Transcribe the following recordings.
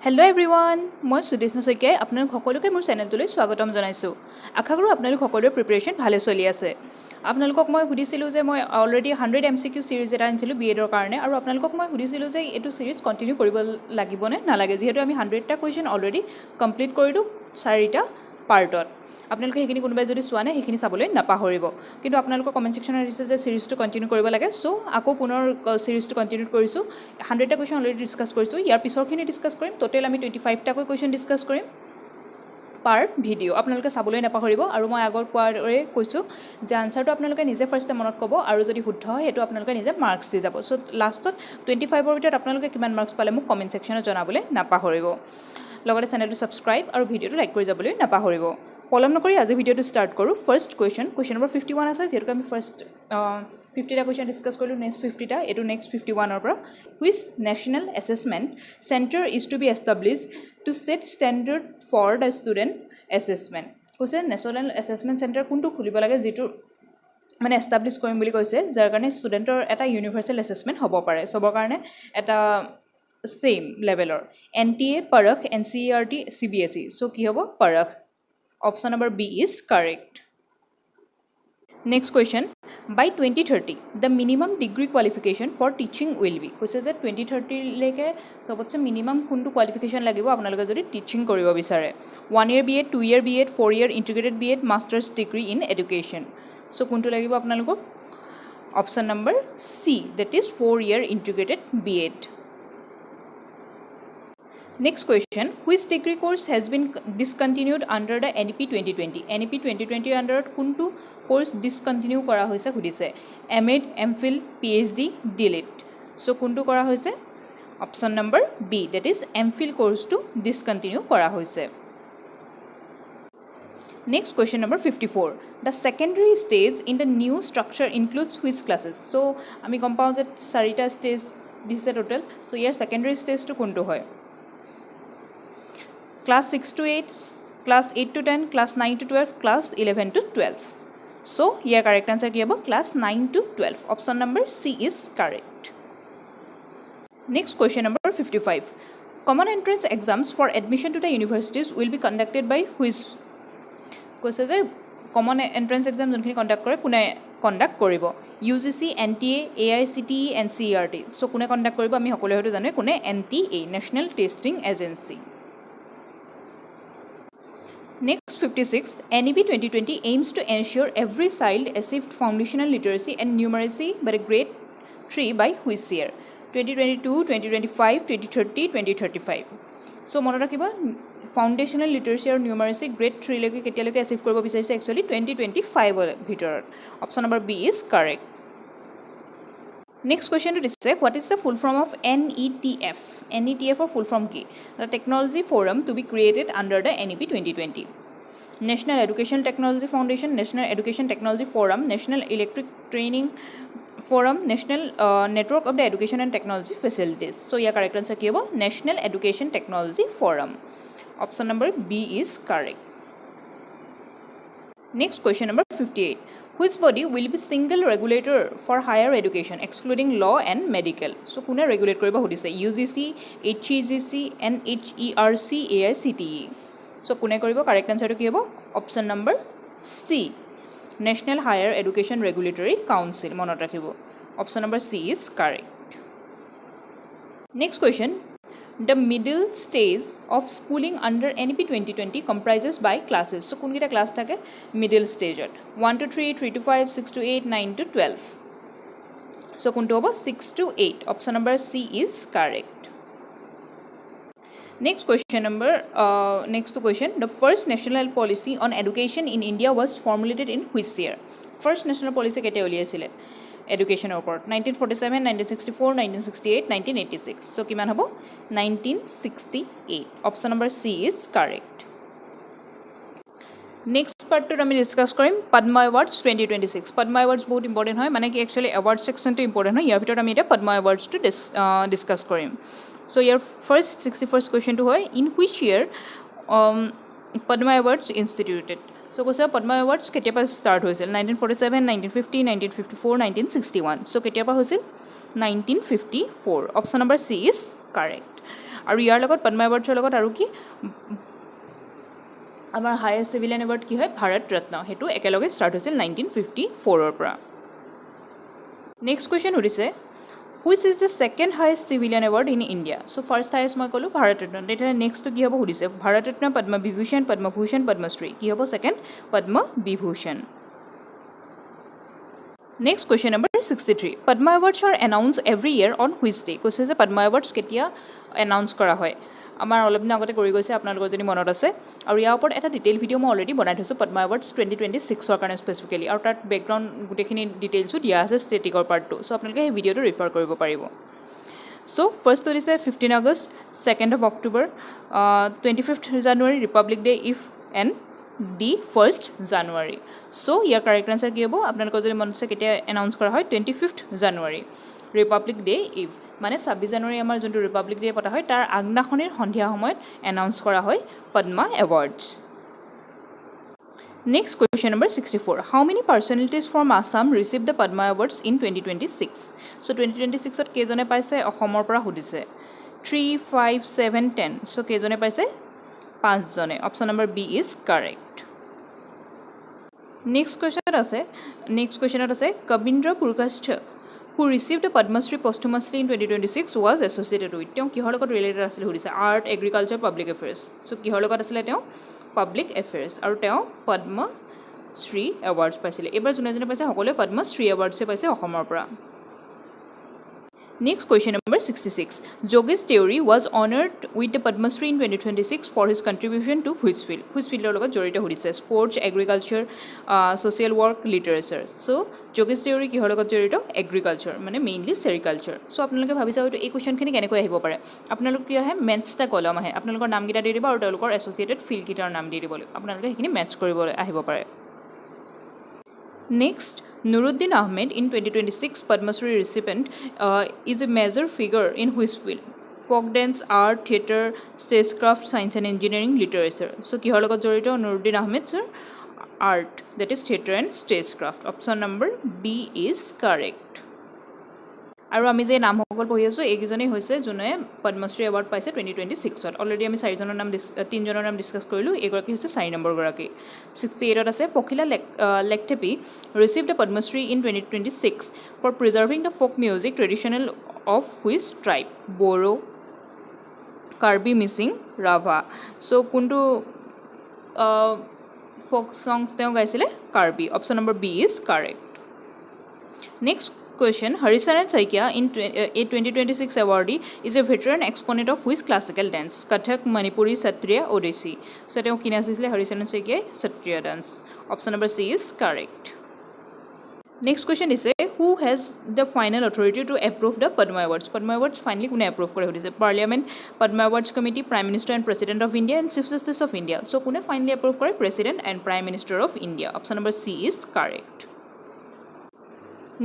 Hello' everyone, মই সুদেশনা শইকীয়াই আপোনালোক সকলোকে মোৰ চেনেলটোলৈ স্বাগতম জনাইছোঁ। আশা কৰোঁ আপোনালোক সকলোৰে প্ৰিপেৰেশ্যন ভালে চলি আছে। আপোনালোকক মই সুধিছিলোঁ যে মই অলৰেডি 100 MCQ ছিৰিজ এটা আনিছিলোঁ BEdৰ কাৰণে, আৰু আপোনালোকক মই সুধিছিলোঁ যে এইটো ছিৰিজ কণ্টিনিউ কৰিব লাগিবনে নালাগে, যিহেতু আমি 100টা কুৱেশ্যন অলৰেডি কমপ্লিট কৰিলোঁ 4টা পাৰ্টত। আপোনালোকে সেইখিনি কোনোবাই যদি চোৱা নাই সেইখিনি চাবলৈ নাপাহৰিব। কিন্তু আপোনালোকৰ কমেণ্ট ছেকশ্যনত দিছে যে ছিৰিজটো কণ্টিনিউ কৰিব লাগে, চ' আকৌ পুনৰ ছিৰিজটো কণ্টিনিউ কৰিছোঁ। 100টা কুৱেশ্যন অলৰেডি ডিছকাছ কৰিছোঁ, ইয়াৰ পিছৰখিনি ডিছকাছ কৰিম। টোটেল আমি 25টাকৈ কুৱেশ্যন ডিছকাছ কৰিম পাৰ ভিডিঅ'। আপোনালোকে চাবলৈ নাপাহৰিব। আৰু মই আগৰ কোৱাদৰে কৈছোঁ যে আনচাৰটো আপোনালোকে নিজে ফাৰ্ষ্টে মনত ক'ব, আৰু যদি শুদ্ধ হয় সেইটো আপোনালোকে নিজে মাৰ্কছ দি যাব। চ' লাষ্টত 25ৰ ভিতৰত আপোনালোকে কিমান মাৰ্কছ পালে মোক কমেণ্ট ছেকশ্যনত জনাবলৈ নাপাহৰিব। লগতে চেনেলটো ছাবস্ক্ৰাইব আৰু ভিডিঅ'টো লাইক কৰি যাবলৈ নাপাহৰিব। পলম নকৰি আজি ভিডিঅ'টো ষ্টাৰ্ট কৰোঁ। ফাৰ্ষ্ট কুৱেশ্যন নম্বৰ 51 আছে, যিহেতুকে আমি ফাৰ্ষ্ট 50টা কুৱেশ্যন ডিছকাছ কৰিলোঁ, নেক্সট 50টা, এইটো নেক্সট 51ৰ পৰা। Which national assessment center is to be establish to set standard for the student assessment. কৈছে নেশ্যনেল এছেছমেণ্ট চেণ্টাৰ কোনটো খুলিব লাগে, যিটো মানে এষ্টাব্লিছ কৰিম বুলি কৈছে, যাৰ কাৰণে ষ্টুডেণ্টৰ এটা ইউনিভাৰ্চেল এছেছমেণ্ট হ'ব পাৰে, চবৰ কাৰণে এটা ছেইম লেভেলৰ। NTA, পাৰখ, NCERT, CBSE। চ' কি হ'ব? পাৰখ। Option number B is correct. Next question, by 2030 the minimum degree qualification for teaching will be. কৈছে যে 2030লৈকে চবতছে মিনিমাম কোনটো কোৱালিফিকেশ্যন লাগিব আপোনালোকে যদি টিচিং কৰিব বিচাৰে। 1 year BEd, 2 year BEd, 4 year integrated BEd, masters degree in education. So' কোনটো লাগিব আপোনালোকক? Option number C, that is 4 year integrated BEd। Next question, which degree course has been discontinued under the NEP 2020? NEP 2020 আণ্ডাৰত কোনটো course discontinue কৰা হৈছে সুধিছে। MAd, MPhil, PhD, DLED। চ' কোনটো কৰা হৈছে? Option number B, that is MPhil কোৰ্চটো discontinue কৰা হৈছে। Next question number 54. The secondary stage in the new structure includes which classes? So আমি গম পাওঁ যে 4টা ষ্টেজ দিছে টোটেল। চ' ইয়াৰ ছেকেণ্ডেৰী ষ্টেজটো কোনটো হয়? Class 6 to 8, Class 8 to 10, Class 9 to 12, Class 11 to 12. So, here correct answer কি হ'ব? Class 9 to 12. Option number C is correct. Next question number 55. Common entrance exams for admission to the universities will be conducted by which? কৈছে যে common entrance exam যোনখিনি conduct কৰে, কোনে conduct কৰিব? UGC, NTA, AICTE, NCERT। চ' কোনে conduct কৰিব? আমি সকলোৱে হয়তো জানো কোনে, NTA, national testing agency. Next 56, NEP 2020 aims to ensure every child achieved foundational literacy and numeracy by the grade 3 by which year? 2022, 2025, 2030, 2035. So মনত ৰাখিব, ফাউণ্ডেশ্যনেল লিটাৰেচি আৰু নিউমাৰেচি গ্ৰেড 3লৈকে কেতিয়ালৈকে এচিভ কৰিব বিচাৰিছে? একচুৱেলি 2025ৰ ভিতৰত। Option number B is correct. Next কুৱেশ্যনটো দিছে, what is the full form of NETF? NETFৰ ফুল ফৰ্ম কি? The technology forum to be created under the NEP 2020। National education technology foundation, national education technology forum, national electric training forum, national network of the education and technology facilities. So' ইয়াৰ correct answer কি হ'ব? National education technology forum. Option number B is correct. Next question number 58. Which body will be single regulator for higher education excluding law and medical? So কোনে regulate কৰিব সুধিছে? UGC, HEGC, NHERC, AICTE। চ' কোনে কৰিব? Correct আনচাৰটো কি হ'ব? Option number C, national higher education regulatory council. মনত ৰাখিব, option number C is correct. Next question, the middle stage of schooling under NEP 2020 comprises by classes. So কোনকেইটা class থাকে middle ষ্টেজত? 1 to 3, 3 to 5, 6 to 8, 9 to 12. So কোনটো হ'ব? 6 to 8. Option number C is correct. Next question, the first national policy on education in India was formulated in which year? First national policy কেতিয়া উলিয়াইছিলে এডুকেশ্যনৰ ওপৰত? 1947, 1964, 1968, 1986. চ' কিমান হ'ব? 1968. Option number C is correct. Next পাৰ্টটোত আমি discuss কৰিম Padma awards 2026। Padma awards বহুত important হয়, মানে কি একচুৱেলি এৱাৰ্ড ছেকশ্যনটো ইম্পৰ্টেণ্ট হয়। ইয়াৰ ভিতৰত আমি এতিয়া পদ্মা এৱাৰ্ডছটো ডিছকাছ কৰিম। চ' ইয়াৰ ফাৰ্ষ্ট 61st কুৱেশ্যনটো হয়, in which year Padma awards instituted? So' কৈছে পদ্মা এৱাৰ্ডছ কেতিয়াৰ পৰা ষ্টাৰ্ট হৈছিল? 1947, 1950, 1954, 1961. চ' কেতিয়াৰ পৰা হৈছিল? 1954. Option number C is correct. আৰু ইয়াৰ লগত পদ্মা এৱাৰ্ডছৰ লগত আৰু কি আমাৰ হায়েষ্ট চিভিলিয়ান এৱাৰ্ড কি হয় ভাৰত ৰত্ন সেইটো একেলগে ষ্টাৰ্ট হৈছিল 1954 পৰা নেক্সট কুৱেশ্যন সুধিছে which is the second highest civilian award in India so' first highest মই ক'লোঁ ভাৰত ৰত্ন তেতিয়া নেক্সটটো কি হ'ব সুধিছে ভাৰত ৰত্ন পদ্ম বিভূষণ পদ্মভূষণ পদ্মশ্ৰী কি হ'ব second Padma Vibhushan next question number 63 Padma awards are announce every year on which day কৈছে যে পদ্মা এৱাৰ্ডছ কেতিয়া এনাউন্স কৰা হয় আমাৰ অলপ দিন আগতে কৰি গৈছে আপোনালোকৰ যদি মনত আছে আৰু ইয়াৰ ওপৰত এটা ডিটেইল ভিডিঅ' মই অলৰেডি বনাই থৈছোঁ পদ্মা এৱাৰ্ডছ 2026ৰ কাৰণে স্পেচিফিকেলি আৰু তাত বেকগ্ৰাউণ্ড গোটেইখিনি ডিটেইলছো দিয়া আছে ষ্টেটিকৰ পাৰ্টটো চ' আপোনালোকে সেই ভিডিঅ'টো ৰিফাৰ কৰিব পাৰিব চ' ফাৰ্ষ্টটো দিছে 15 August 2nd of October 25th January Republic day if and the 1st January চ' ইয়াৰ কাৰেক্ট আনচাৰ কি হ'ব আপোনালোকৰ যদি মনত আছে কেতিয়া এনাউন্স কৰা হয় 25th January Republic day eve মানে 26 জানুৱাৰী আমাৰ যোনটো ৰিপাব্লিক ডে পতা হয় তাৰ আগদিনাখনিৰ সন্ধিয়া সময়ত এনাউন্স কৰা হয় Padma awards next question number 64 how many personalities from Assam receive the Padma awards in 2026 so' 2026ত কেইজনে পাইছে অসমৰ পৰা সুধিছে 3 5 7 10 চ' কেইজনে পাইছে 5 জনে option number B is correct next কুৱেশ্যনত আছে Kabindra পুৰকাষ্ঠ who received the Padma Shri posthumously in 2026 was associated with তেওঁ কিহৰ লগত ৰিলেটেড আছিল সুধিছে আৰ্ট এগ্ৰিকালচাৰ পাব্লিক এফেয়াৰ্ছ চ' কিহৰ লগত আছিলে তেওঁ পাব্লিক এফেয়াৰ্ছ আৰু তেওঁ পদ্ম শ্ৰী এৱাৰ্ডছ পাইছিলে এইবাৰ যোনে যোনে পাইছে সকলোৱে পদ্ম শ্ৰী এৱাৰ্ডছে পাইছে অসমৰ পৰা Next question number 66. Yogesh Theory was honored with the Padma Shri in 2026 for his contribution to which field? Which field er logot jorito hodise? Sports, agriculture, social work, literature. So Yogesh Theory ki hor logot jorito? Agriculture, mane mainly sericulture. So apnaloke bhabisa hoyto ei question khini kenekoi ahibo pare. Apnalok ki ahe maths ta column ahe. Apnalokor naam gita di diba aru telokor associated field kitar naam di dibo. Apnaloke hekini match koribo ahibo pare. Next, Nuruddin Ahmed in 2026 Padma Shri recipient is a major figure in which field? Folk dance, art, theatre, stagecraft, science and engineering, literature. So kihor logot jorito Nuruddin Ahmed sir art that is theatre and stagecraft. Option number B is correct. আৰু আমি যে নামসকল পঢ়ি আছোঁ এইকেইজনেই হৈছে যোনে Padmashri award পাইছে 2026ত already আমি তিনিজনৰ নাম ডিছকাছ কৰিলোঁ এইগৰাকী হৈছে 4 নম্বৰ গৰাকী 68ত আছে Pakhila Lekthepi receive the Padmashri in 2026 for preserving the folk music traditional of which tribe Bodo Karbi Mising Rabha so' কোনটো ফ'ক ছংছ তেওঁ গাইছিলে Karbi option number B is correct next question Harisaran Saikia in a 2026 awardee is a veteran exponent of which classical dance Kathak Manipuri Satriya Odissi so teo kine asile Harisaran Saikia Satriya dance option number C is correct next question is who has the final authority to approve the Padma Awards finally kune approve kore hodise parliament Padma Awards committee prime minister and president of India and chief justice of India so kune finally approve kore president and prime minister of India option number C is correct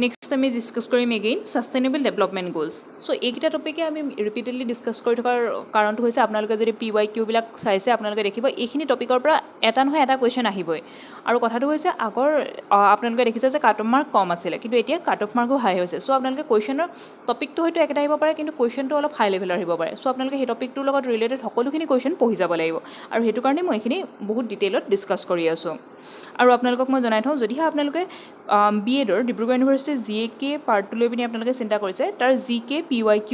next আমি discuss কৰিম again sustainable development goals চ' এইকেইটা টপিকে আমি repeatedly discuss কৰি থকাৰ কাৰণটো হৈছে আপোনালোকে যদি PYQ বিলাক চাইছে আপোনালোকে দেখিব এইখিনি টপিকৰ পৰা এটা নহয় এটা কুৱেশ্যন আহিবই আৰু কথাটো হৈছে আগৰ আপোনালোকে দেখিছে যে কাট অফ মাৰ্ক কম আছিলে কিন্তু এতিয়া কাট অফ মাৰ্কো হাই হৈছে চ' আপোনালোকে কুৱেশ্যনৰ টপিকটো হয়তো একেটা আহিব পাৰে কিন্তু কুৱেশ্যনটো অলপ হাই লেভেলৰ আহিব পাৰে চ' আপোনালোকে সেই টপিকটোৰ লগত ৰিলেটেড সকলোখিনি কুৱেশ্যন পঢ়ি যাব লাগিব আৰু সেইটো কাৰণে মই এইখিনি বহুত ডিটেইলত ডিছকাছ কৰি আছোঁ আৰু আপোনালোকক মই জনাই থওঁ যদিহে আপোনালোকে BEdৰ ডিব্ৰুগড় ইউনিভাৰ্চিটিৰ GK পাৰ্টটো লৈ পিনি আপোনালোকে চিন্তা কৰিছে তাৰ GK PYQ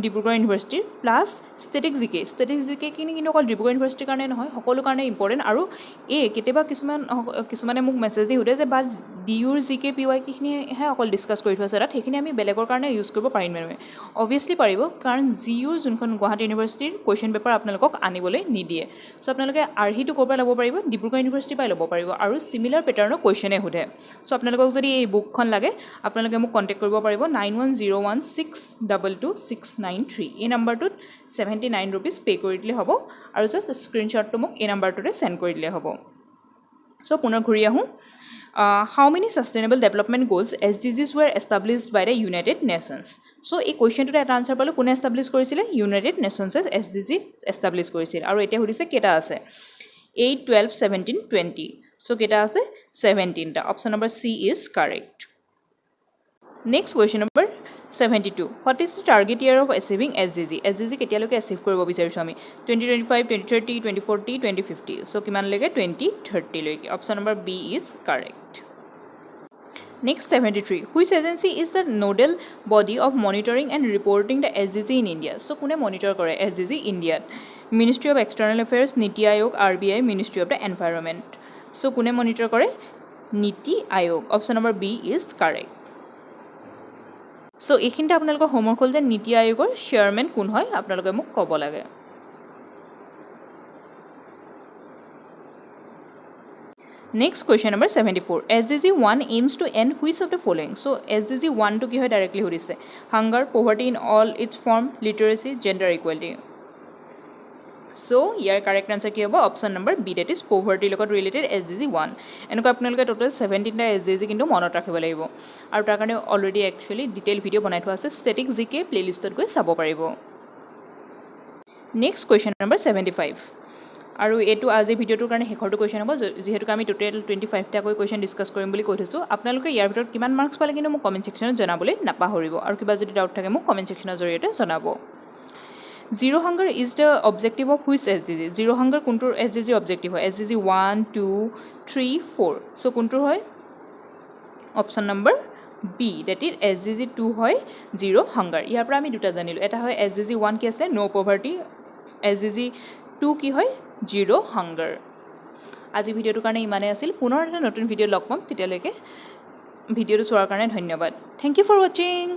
ডিব্ৰুগড় ইউনিভাৰ্চিটিৰ প্লাছ ষ্টেটিক জিকে কিন্তু অকল ডিব্ৰুগড় ইউনিভাৰ্চিটিৰ কাৰণে নহয় সকলো কাৰণে ইম্পৰ্টেণ্ট আৰু কেতিয়াবা কিছুমানে মোক মেছেজ দি সোধে যে বা DUৰ GK PYQখিনিহে অকল ডিছকাছ কৰি থোৱা আছে তাত সেইখিনি আমি বেলেগৰ কাৰণে ইউজ কৰিব পাৰিম নে নহয় অবভিয়াছলি পাৰিব কাৰণ GUৰ যোনখন গুৱাহাটী ইউনিভাৰ্চিটিৰ কুৱেশ্যন পেপাৰ আপোনালোকক আনিবলৈ নিদিয়ে চ' আপোনালোকে আৰ্হিটো ক'ৰ পৰা ল'ব পাৰিব ডিব্ৰুগড় ইউনিভাৰ্চিটিৰ পৰাই ল'ব পাৰিব আৰু চিমিলাৰ পেটাৰ্ণৰ কুৱেশ্যনে সোধে চ' আপোনালোকক যদি এই বুকখন লাগে আপোনালোকে মোক কণ্টেক্ট কৰিব পাৰিব 9101622693 এই নাম্বাৰটোত 79 rupees পে' কৰি দিলে হ'ব আৰু জাষ্ট স্ক্ৰীনশ্বটটো মোক এই নাম্বাৰটোতে চেণ্ড কৰি দিলে হ'ব চ' পুনৰ ঘূৰি আহোঁ how many sustainable development goals SDGs were established by the United Nations so এই কুৱেশ্যনটোতে এটা আনচাৰ পালোঁ কোনে এষ্টাব্লিছ কৰিছিলে United Nations SDG এষ্টাব্লিছ কৰিছিল আৰু এতিয়া সুধিছে কেইটা আছে 8 12 17 20 so কেইটা আছে 17টা option number C is correct next question number 72. What is the target year of achieving SDG? SDG কেতিয়ালৈকে achieve কৰিব বিচাৰিছোঁ আমি 2025, 2030, 2040, 2050. So কিমানলৈকে 2030 লৈকে. Option number B is correct. Next 73. Which agency is the nodal body of monitoring and reporting the SDG in India? So কোনে monitor কৰে SDG India? Ministry of External Affairs, Niti Aayog, RBI, Ministry of the Environment. So কোনে monitor কৰে Niti Aayog. Option number B is correct. So এইখিনিতে আপোনালোকৰ homework হ'ল যে নীতি আয়োগৰ চেয়াৰমেন কোন হয় আপোনালোকে মোক ক'ব লাগে Next question number 74. SDG 1 aims to end which of the following? So SDG 1 to কি হয় directly সুধিছে hunger, poverty in all its form, literacy, gender equality. So year correct answer কি হ'ব option number B, that is poverty লগত related SDG 1. এনেকুৱা আপোনালোকে total 17টা SDG কিন্তু মনত ৰাখিব লাগিব আৰু তাৰ কাৰণে already actually detail video বনাই থোৱা আছে static GK playlistত গৈ চাব পাৰিব Next question number 75. আৰু এটো আজি ভিডিওটোৰ কাৰণে শেষৰটো কোৱেশ্চন হ'ব যেহেতু আমি টোটাল 25টা কৈ কোৱেশ্চন ডিসকাস কৰিম বুলি কৈ থৈছো আপোনালোকে ইয়াৰ ভিতৰত কিমান মাৰ্কস পালে কিন্তু মোক কমেন্ট সেকশনত জনাবলৈ নাপাহৰিব আৰু কিবা যদি ডাউট থাকে মোক কমেন্ট সেকশনৰ জৰিয়তে জনাব Zero hunger is the objective of which SDG? Zero hunger কোনটোৰ SDG objective হয় SDG 1 2 3 4 so কোনটোৰ হয় option number B, that is SDG 2 হয় zero hunger ইয়াৰ পৰা আমি দুটা জানিলো এটা হয় SDG 1 কি আছে no poverty SDG 2 কি হয় zero hunger আজি ভিডিওটোৰ কাৰণে ইমানে আছিল পুনৰ এটা নতুন ভিডিও লগ পাম তেতিয়ালৈকে ভিডিওটো চোৱাৰ কাৰণে ধন্যবাদ Thank you for watching